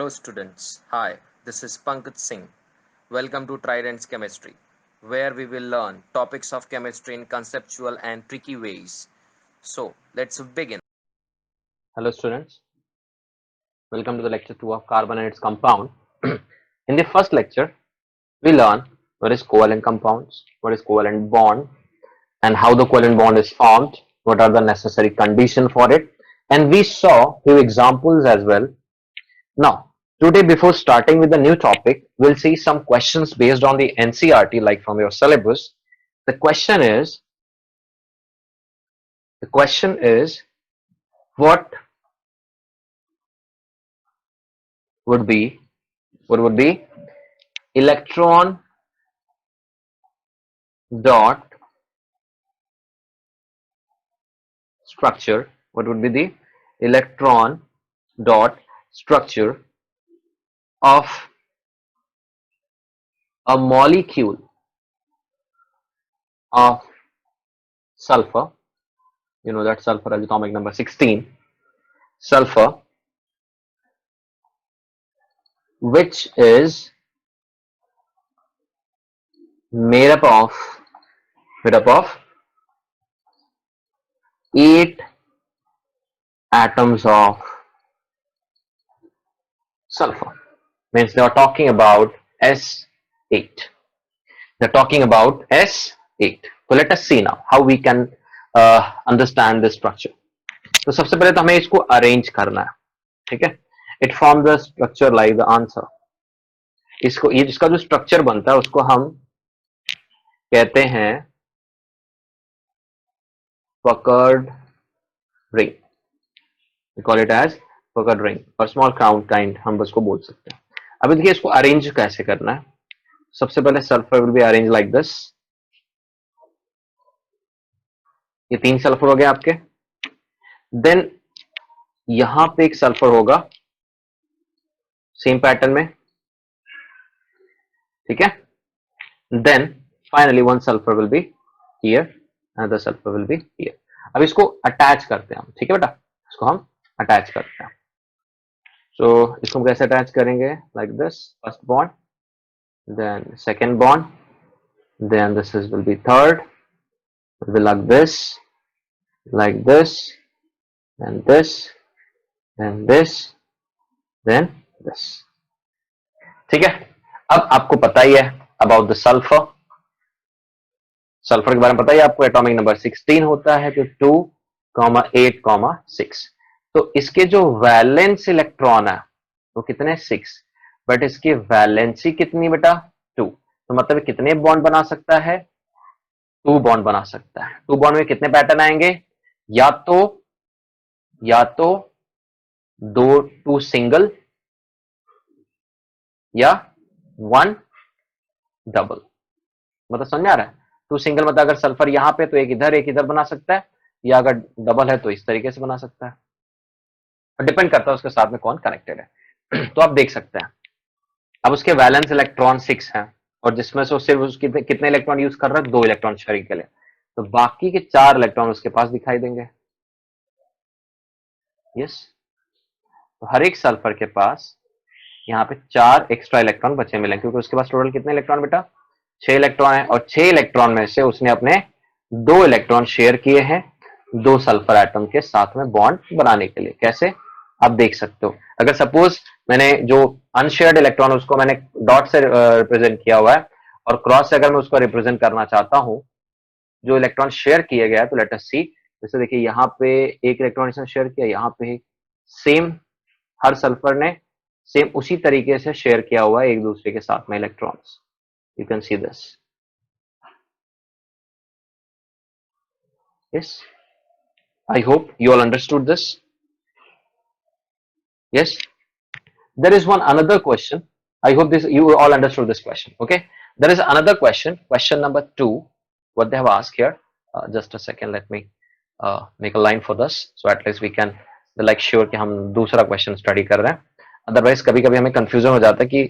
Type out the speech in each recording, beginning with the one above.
Hello students. Hi, this is Pankaj Singh. Welcome to Trident's Chemistry, where we will learn topics of chemistry in conceptual and tricky ways. So, let's begin. Hello students, welcome to the lecture 2 of carbon and its compound. In the first lecture, we learn what is covalent compounds, what is covalent bond, and how the covalent bond is formed, what are the necessary conditions for it, and we saw few examples as well. Now, today before starting with the new topic, we'll see some questions based on the NCERT like from your syllabus. The question is, the question is what would be what would be electron dot structure, what would be the electron dot structure of a molecule of sulfur. You know that sulfur has atomic number 16. Sulfur, which is made up of made up of 8 atoms of sulfur. Means they are talking about S8. They're talking about S8. So let us see now how we can understand this structure. तो सबसे पहले तो हमें इसको arrange करना है, ठीक है. It form the structure like the answer. इसको ये जिसका जो स्ट्रक्चर बनता है उसको हम कहते हैं पकड़ ring. We call it as पकड़ रिंग और स्मॉल काइंड हम उसको बोल सकते हैं. अब देखिए इसको अरेंज कैसे करना है. सबसे पहले sulphur will be arrange like this. ये 3 सल्फर हो गए आपके. देन यहां पे एक सल्फर होगा सेम पैटर्न में, ठीक है. Then finally one sulphur will be here, another sulphur will be here. अब इसको अटैच करते हैं हम, ठीक है बेटा. इसको हम अटैच करते हैं. सो इसको हम कैसे अटैच करेंगे, like this. First bond, then second bond, then this is will be third, will be like this, and this, then this, then this. ठीक है. अब आपको पता ही है अबाउट द सल्फर. सल्फर के बारे में पता ही है आपको. एटॉमिक नंबर 16 होता है, तो 2, 8, 6. तो इसके जो वैलेंस इलेक्ट्रॉन है वो कितने 6, बट इसकी वैलेंसी कितनी बेटा 2. तो मतलब कितने बॉन्ड बना सकता है, 2 बॉन्ड बना सकता है. 2 बॉन्ड में कितने पैटर्न आएंगे, या तो 2 सिंगल या 1 डबल. मतलब समझ आ रहा है. 2 सिंगल मतलब अगर सल्फर यहां पे तो एक इधर बना सकता है, या अगर डबल है तो इस तरीके से बना सकता है. और डिपेंड करता है उसके साथ में कौन कनेक्टेड है. तो आप देख सकते हैं. अब उसके वैलेंस इलेक्ट्रॉन 6 हैं, और जिसमें से सिर्फ उसके कितने इलेक्ट्रॉन यूज कर रहा है, 2 इलेक्ट्रॉन शेयरिंग के लिए. तो बाकी के 4 इलेक्ट्रॉन उसके पास दिखाई देंगे. यस. तो हर एक सल्फर के पास यहाँ पे 4 एक्स्ट्रा इलेक्ट्रॉन बचे मिलेंगे, क्योंकि उसके पास टोटल कितने इलेक्ट्रॉन बेटा 6 इलेक्ट्रॉन है. और 6 इलेक्ट्रॉन में से उसने अपने 2 इलेक्ट्रॉन शेयर किए हैं 2 सल्फर एटम के साथ में बॉन्ड बनाने के लिए. कैसे आप देख सकते हो. अगर सपोज मैंने जो अनशेयर्ड इलेक्ट्रॉन उसको मैंने डॉट से रिप्रेजेंट किया हुआ है, और क्रॉस से अगर मैं उसको रिप्रेजेंट करना चाहता हूं जो इलेक्ट्रॉन शेयर किया गया है, तो लेट अस सी. जैसे देखिए यहाँ पे एक इलेक्ट्रॉन इसने शेयर किया, यहाँ पे सेम हर सल्फर ने सेम उसी तरीके से शेयर किया हुआ है एक दूसरे के साथ में electrons. You can see this. Yes, I hope you all understood this. Yes. There is one another question. I hope this you all understood this question. Okay. There is another question. Question number 2. What they have asked here. Just a second. Let me make a line for this. So at least we can like sure कि हम दूसरा question study कर रहे हैं. Otherwise कभी कभी हमें confusion हो जाता है कि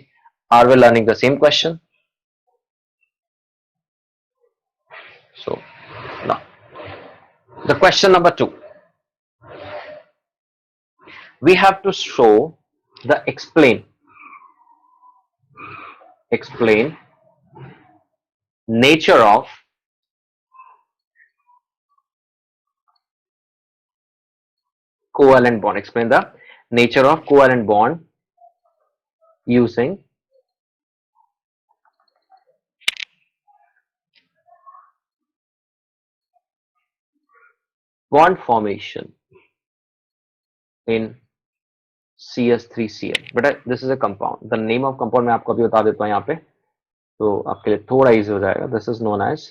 are we learning the same question? So now the question number 2. We have to show the explain nature of covalent bond. Explain the nature of covalent bond using bond formation in CS3Cl. बेटा this is a compound. The name of compound मैं आपको अभी बता देता हूं यहाँ पे, तो आपके लिए थोड़ा इजी हो जाएगा. This is known as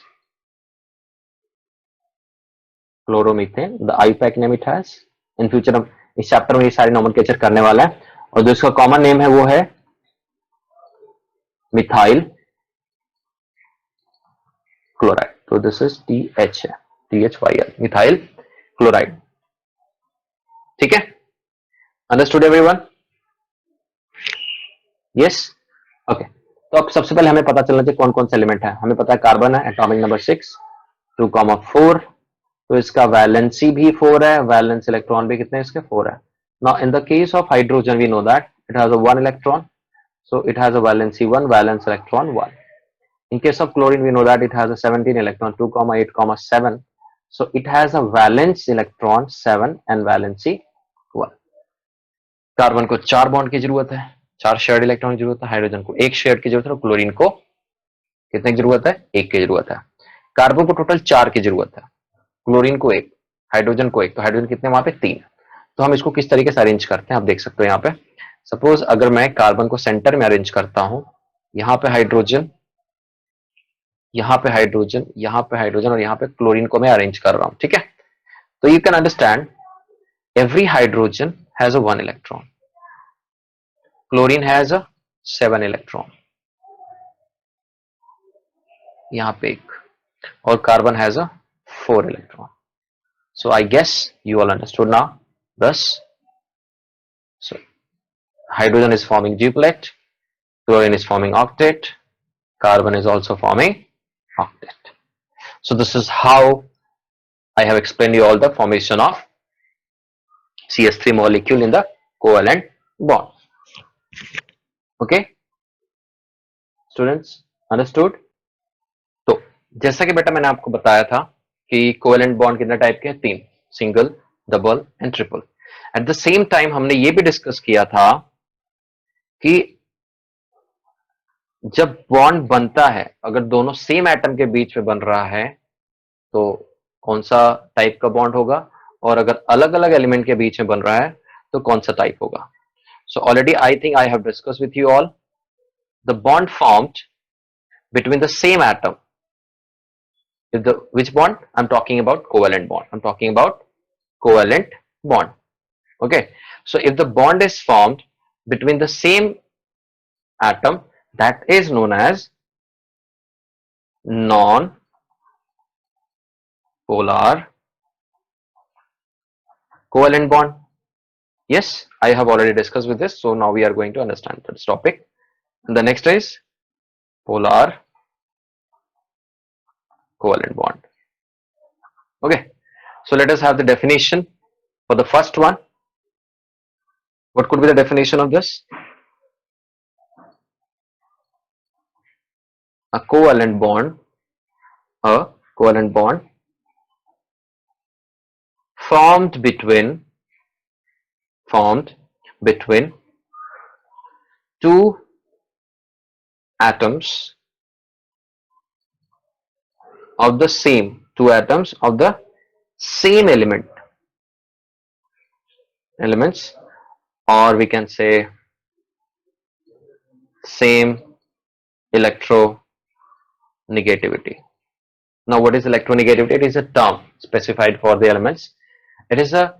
chloromethane. The IUPAC name it has. In future हम इस चैप्टर में ये सारी नोमेनक्लेचर करने वाला है. और जो इसका कॉमन नेम है वो है मिथाइल क्लोराइड. तो दिस इज TH है, THYL, मिथाइल क्लोराइड. ठीक है, अंडरस्टूड एवरीवन? Yes, okay. तो अब सबसे पहले हमें पता चलना चाहिए कौन कौन से एलिमेंट है. हमें पता है कार्बन है, एटॉमिक नंबर 6, 2,4. तो इसका वैलेंसी भी 4 है, वैलेंस इलेक्ट्रॉन भी कितने इसके 4 है. Now in the case of hydrogen we know that it has a 1 electron, so it has a valency 1, valence electron 1. In case of chlorine we know that it has a 17 electron, 2,8,7. so it has a valence electron 7 and valency 1. Carbon को 4 bond की जरूरत है, 4 shared electron की जरूरत है. Hydrogen को 1 shared की जरूरत है और क्लोरीन को कितने की जरूरत है? 1 की जरूरत है. कार्बन को टोटल 4 की जरूरत है, क्लोरीन को 1, हाइड्रोजन को 1. तो हाइड्रोजन कितने वहां पे 3. तो हम इसको किस तरीके से अरेंज करते हैं आप देख सकते हो यहाँ पे. सपोज अगर मैं कार्बन को सेंटर में अरेंज करता हूं, यहां पे हाइड्रोजन, यहां पे हाइड्रोजन, यहां पे हाइड्रोजन और यहां पे क्लोरीन को मैं अरेंज कर रहा हूं. ठीक है, तो you can understand every hydrogen has a 1 electron, chlorine has a 7 electron, यहां पे 1, और carbon has a 4 electron. So I guess you all understood now. thus so hydrogen is forming duplet, chlorine is forming octet, carbon is also forming octet. So this is how I have explained you all the formation of CS3 molecule in the covalent bond. Okay, students, understood? तो जैसा कि बेटा मैंने आपको बताया था कि covalent bond कितने टाइप के हैं? 3, single, double and triple. At the same time हमने ये भी डिस्कस किया था कि जब बॉन्ड बनता है, अगर दोनों सेम एटम के बीच में बन रहा है तो कौन सा टाइप का बॉन्ड होगा, और अगर अलग अलग एलिमेंट के बीच में बन रहा है तो कौन सा टाइप होगा. So already I think I have discuss with you all the bond formed between the same atom. Which bond? I'm talking about covalent bond. I'm talking about covalent bond. Okay, so if the bond is formed between the same atom, that is known as non-polar covalent bond. Yes, I have already discussed with this, so now we are going to understand this topic. And the next is polar covalent bond. Okay, so let us have the definition for the first one. What could be the definition of this? A covalent bond formed between two atoms of the same elements, or we can say same electronegativity. Now what is electronegativity? It is a term specified for the elements. It is a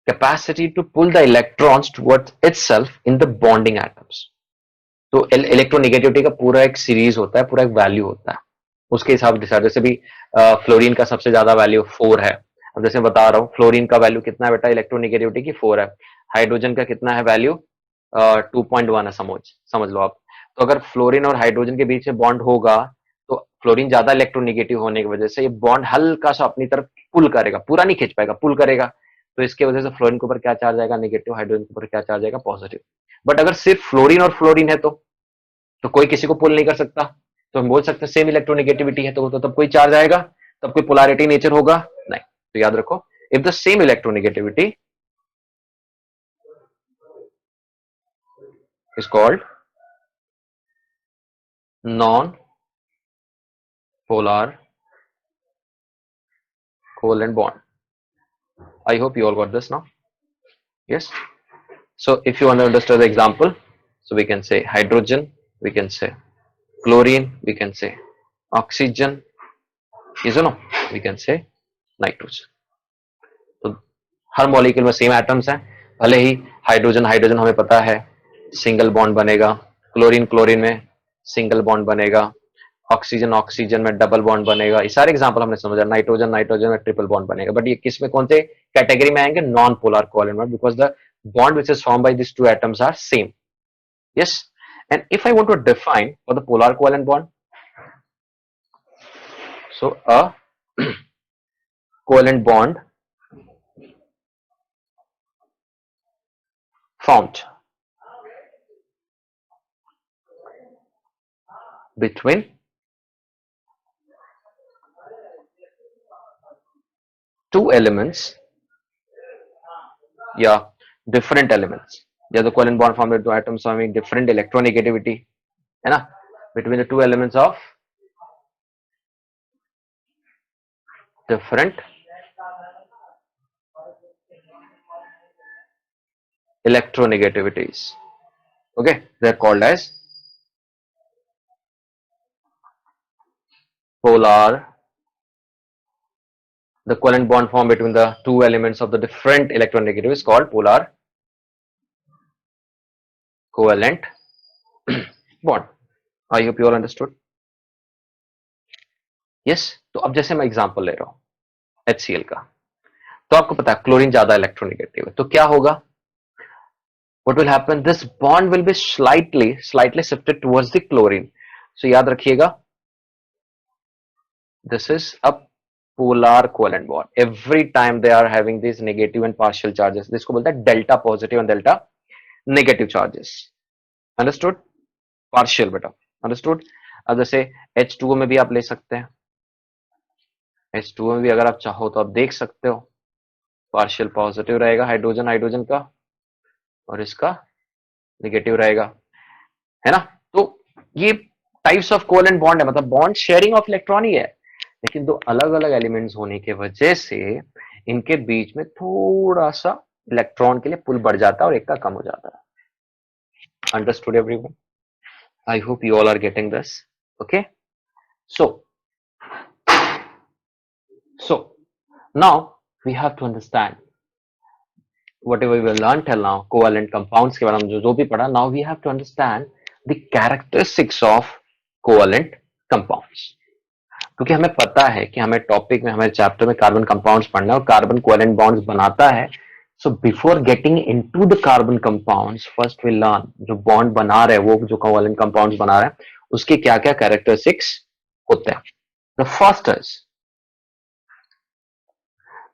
capacity to pull the electrons towards itself in the bonding atoms. तो electronegativity का पूरा एक series होता है, पूरा एक value होता है, उसके हिसाब से. जैसे भी फ्लोरीन का सबसे ज्यादा वैल्यू 4 है. अब जैसे बता रहा हूँ फ्लोरीन का वैल्यू कितना है बेटा, इलेक्ट्रोनेगेटिविटी की 4 है. हाइड्रोजन का कितना है वैल्यू? 2.1 है, समझ लो आप. तो अगर फ्लोरीन और हाइड्रोजन के बीच में बॉन्ड होगा तो फ्लोरीन ज्यादा इलेक्ट्रोनेगेटिव होने की वजह से ये बॉन्ड हल्का सा अपनी तरफ पुल करेगा, पूरा नहीं खींच पाएगा, पुल करेगा. तो इसके वजह से फ्लोरीन के ऊपर क्या चार्ज आएगा? नेगेटिव. हाइड्रोजन के ऊपर क्या चार्ज आएगा? पॉजिटिव. बट अगर सिर्फ फ्लोरीन और फ्लोरीन है तो कोई किसी को पुल नहीं कर सकता, तो हम बोल सकते हैं सेम इलेक्ट्रोनेगेटिविटी है, तो तब कोई चार्ज आएगा, तब कोई पोलैरिटी नेचर होगा नहीं। तो याद रखो, if the same electronegativity is called non polar covalent bond. I hope you all got this now. Yes. So if you want to understand the example, so we can say hydrogen, we can say chlorine, we can say oxygen, yes or no? We can say nitrogen. तो हर molecule में same atoms हैं, भले ही hydrogen hydrogen हमें पता है single bond बनेगा, क्लोरीन क्लोरीन में सिंगल बॉन्ड बनेगा, ऑक्सीजन ऑक्सीजन में डबल बॉन्ड बनेगा, ये सारे एग्जांपल हमने समझा, नाइट्रोजन नाइट्रोजन में ट्रिपल बॉन्ड बनेगा, बट ये किस में कौन से कैटेगरी में आएंगे, non polar covalent bond, because the bond which is form by this two atoms are same. Yes, and if I want to define for the polar covalent bond, so a covalent bond formed between two elements, yeah, different elements, yeah, the covalent bond formed with two atoms having different electronegativity, है ना, between the two elements of different electronegativities. Okay, they're called as polar. The covalent bond formed between the two elements of the different electronegativity is called polar covalent bond. I hope you all understood. Yes, तो अब जैसे मैं example ले रहा हूं HCl का, तो आपको पता है क्लोरीन ज्यादा इलेक्ट्रोनेगेटिव है, तो क्या होगा, what will happen, this bond will be slightly shifted towards the chlorine. So याद रखिएगा, this is a polar covalent bond. Every time they are having these negative and partial charges, this को बोलते हैं delta positive and delta negative charges. Understood? Partial बेटा, understood? अब जैसे H2O में भी आप ले सकते हैं, H2O में भी अगर आप चाहो तो आप देख सकते हो, पार्शियल पॉजिटिव रहेगा हाइड्रोजन हाइड्रोजन का, और इसका नेगेटिव रहेगा, है ना. तो ये टाइप्स ऑफ कोवेलेंट बॉन्ड है, मतलब बॉन्ड शेयरिंग ऑफ इलेक्ट्रॉन ही है, लेकिन दो अलग अलग एलिमेंट्स होने की वजह से इनके बीच में थोड़ा सा इलेक्ट्रॉन के लिए पुल बढ़ जाता है और एक का कम हो जाता है. Understood everyone? I hope you all are getting this. Okay, so now we have to understand whatever we learned till now, covalent compounds के बारे में जो भी पढ़ा, now we have to understand the characteristics of covalent compounds. क्योंकि हमें पता है कि हमें टॉपिक में, हमारे चैप्टर में कार्बन कंपाउंड्स पढ़ना है और कार्बन कोवेलेंट बॉन्ड्स बनाता है. So before getting into the carbon compounds, first we learn जो बॉन्ड बना रहे हैं, वो जो कोवेलेंट कंपाउंड्स बना रहे हैं, उसके क्या क्या कैरेक्टरिस्टिक्स होते हैं.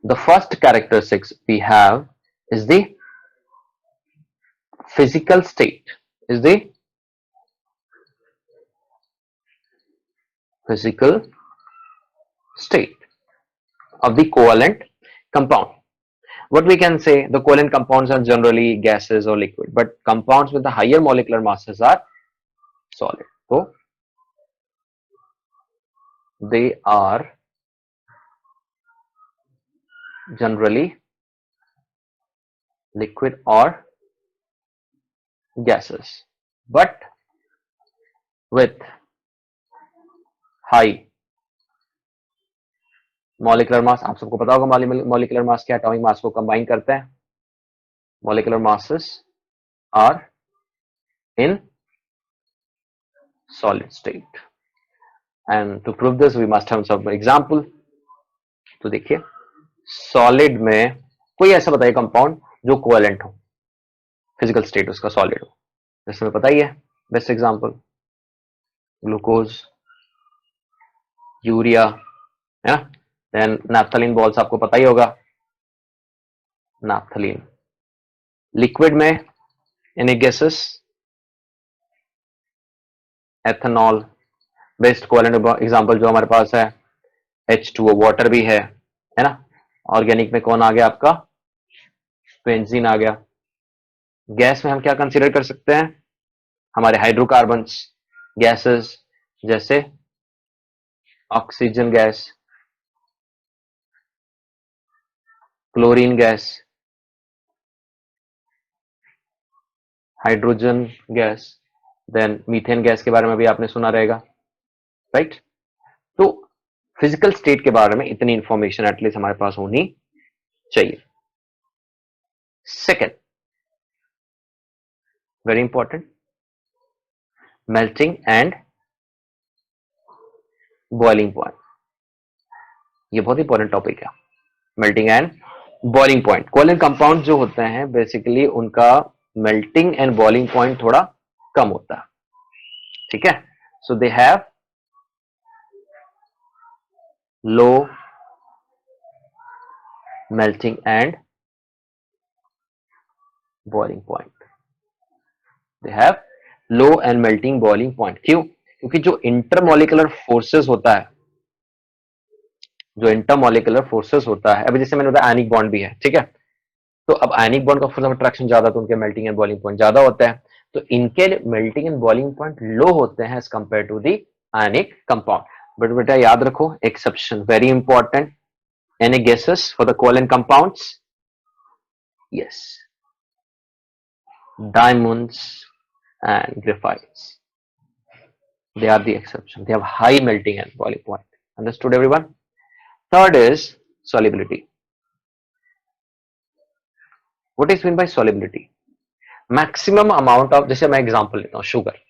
The first characteristics we have is the physical state, is the physical state of the covalent compound. What we can say, the covalent compounds are generally gases or liquid, but compounds with the higher molecular masses are solid. So they are generally liquid or gases, but with high molecular mass. आप सबको पता होगा molecular mass क्या, atomic mass को combine करते हैं. Molecular masses are in solid state, and to prove this we must have some example. तो देखिए, सॉलिड में कोई ऐसा बताइए कंपाउंड जो कोवेलेंट हो, फिजिकल स्टेट उसका सॉलिड हो. जैसे हमें पता ही है, बेस्ट एग्जांपल ग्लूकोज, यूरिया, है ना. देन नैप्थलीन बॉल्स आपको पता ही होगा, नैप्थलीन. लिक्विड में any guesses? Ethanol best covalent example जो हमारे पास है H2O, वाटर भी है ना? ऑर्गेनिक में कौन आ गया आपका? बेंजीन आ गया। गैस में हम क्या कंसीडर कर सकते हैं? हमारे हाइड्रोकार्बन्स, गैसेस जैसे oxygen gas, chlorine gas, hydrogen gas, then methane gas के बारे में भी आपने सुना रहेगा, राइट? तो फिजिकल स्टेट के बारे में इतनी इंफॉर्मेशन एटलीस्ट हमारे पास होनी चाहिए। Second, very important, melting and boiling point. ये बहुत इंपॉर्टेंट टॉपिक है, melting and boiling point. Covalent compound जो होते हैं बेसिकली उनका मेल्टिंग एंड बॉइलिंग पॉइंट थोड़ा कम होता है, ठीक है? So they have low melting and boiling point. They have low and melting boiling point. क्यों? क्योंकि जो इंटरमोलिकुलर फोर्सेस होता है, जो इंटरमोलिकुलर फोर्सेस होता है, अभी जैसे मैंने बताया आयनिक बॉन्ड भी है, ठीक है? तो अब आयनिक बॉन्ड का फोर्स ऑफ अट्रैक्शन ज्यादा, तो उनके मेल्टिंग एंड बॉइलिंग पॉइंट ज्यादा होते हैं। तो इनके melting and boiling point low होते हैं as compare to the ionic compound. But बेटा याद रखो, exception very important. Any guesses for the covalent compounds? Yes, diamonds and graphites, they are the exception. They have high melting and boiling point. Understood everyone? Third is solubility. What is meant by solubility? Maximum amount of, जैसे मैं example लेता हूं, sugar,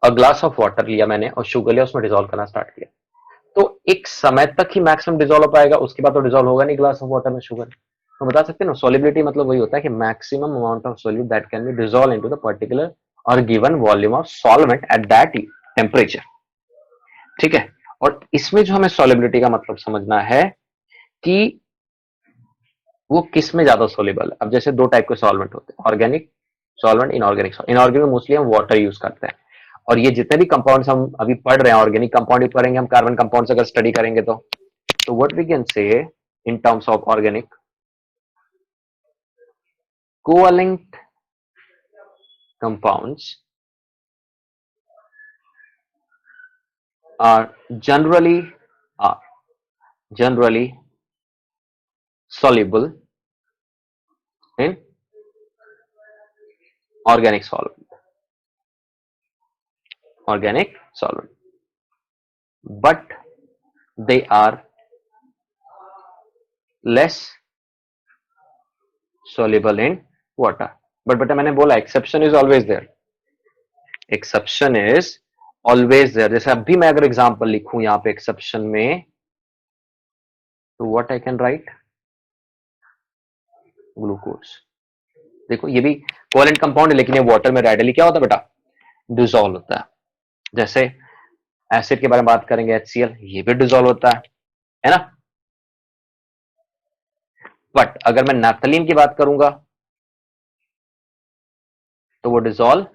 a glass of water लिया मैंने और sugar लिया, उसमें dissolve करना स्टार्ट किया, तो एक समय तक ही मैक्सिमम डिजोल्व हो पाएगा, उसके बाद तो डिजोल्व होगा नहीं ग्लास ऑफ वाटर में शुगर। तो बता सकते हैं ना, सॉलिबिलिटी मतलब वही होता है कि maximum amount of solute that can be dissolve into the particular और given volume of solvent at that temperature, ठीक है? और इसमें जो हमें सॉलिबिलिटी का मतलब समझना है कि वो किस में ज्यादा सोल्यूबल है। अब जैसे दो टाइप के सॉल्वेंट होते हैं, organic solvent, inorganic solvent. Inorganic में मोस्टली हम वाटर यूज करते हैं, और ये जितने भी कंपाउंड्स हम अभी पढ़ रहे हैं, ऑर्गेनिक कंपाउंड भी पढ़ेंगे हम, कार्बन कंपाउंड्स अगर स्टडी करेंगे तो what we can say in terms of organic, covalent compounds are generally soluble in organic solvent, but they are less soluble in water. But बेटा मैंने बोला exception is always there, exception is always there। जैसे अभी मैं अगर example लिखूं यहाँ पे एक्सेप्शन में, तो what I can write, glucose. देखो ये भी कोवेलेंट कंपाउंड है, लेकिन ये वाटर में रेडिली क्या होता है बेटा, डिसॉल्व होता है। जैसे एसिड के बारे में बात करेंगे, HCl, ये भी डिसॉल्व होता है ना? बट अगर मैं नैफ्थलीन की बात करूंगा तो वो डिसॉल्व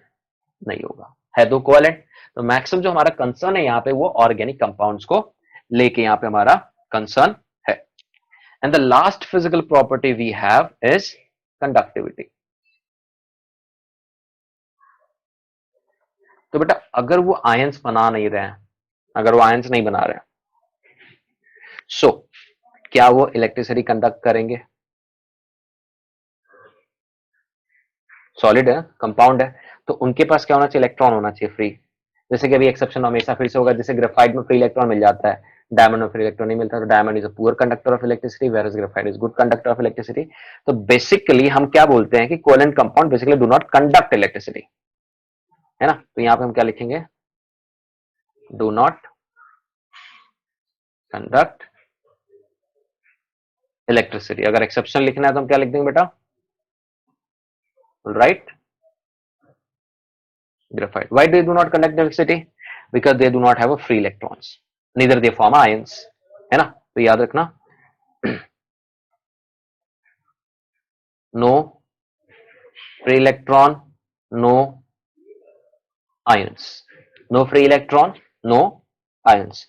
नहीं होगा, है तो कोवेलेंट। तो मैक्सिमम जो हमारा कंसर्न है यहाँ पे वो ऑर्गेनिक कंपाउंड्स को लेके यहाँ पे हमारा कंसर्न है। And the last physical property we have is conductivity. तो बेटा अगर वो आयंस बना नहीं रहे हैं, अगर वो आयंस नहीं बना रहे हैं, सो क्या वो इलेक्ट्रिसिटी कंडक्ट करेंगे? सॉलिड है, कंपाउंड है, तो उनके पास क्या होना चाहिए, इलेक्ट्रॉन होना चाहिए फ्री। जैसे कि अभी एक्सेप्शन हमेशा फिर से होगा, जैसे ग्रेफाइट में फ्री इलेक्ट्रॉन मिल जाता है, डायमंड में फ्री इलेक्ट्रॉन नहीं मिलता, तो diamond is a poor conductor of electricity whereas graphite is good conductor of electricity. तो बेसिकली हम क्या बोलते हैं कि covalent compound basically do not conduct electricity, है ना? तो यहां पे हम क्या लिखेंगे, डू नॉट कंडक्ट इलेक्ट्रिसिटी। अगर एक्सेप्शन लिखना है तो हम क्या लिख देंगे बेटा, right, graphite. Why they do not conduct electricity? Because they do not have a free electrons, neither they form ions, है ना? तो याद रखना, no free electron, no ions, no free electron, no ions.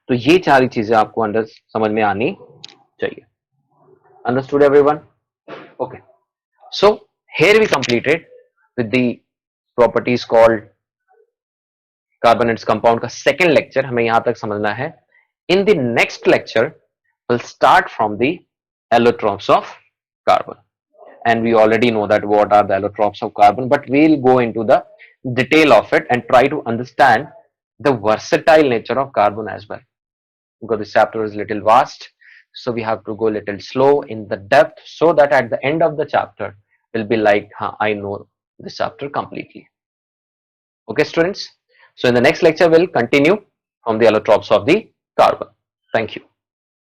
तो ये सारी चीजें आपको अंदर समझ में आनी चाहिए. Understood everyone? Okay. So here we completed with the properties called carbon and its compound का second lecture. हमें यहां तक समझना है. In the next lecture, we'll start from the allotropes of carbon. And we already know that what are the allotropes of carbon, but we'll go into the detail of it and try to understand the versatile nature of carbon as well, because this chapter is little vast, so we have to go little slow in the depth, so that at the end of the chapter will be like, I know this chapter completely. Okay students, so in the next lecture we'll continue from the allotropes of the carbon. Thank you.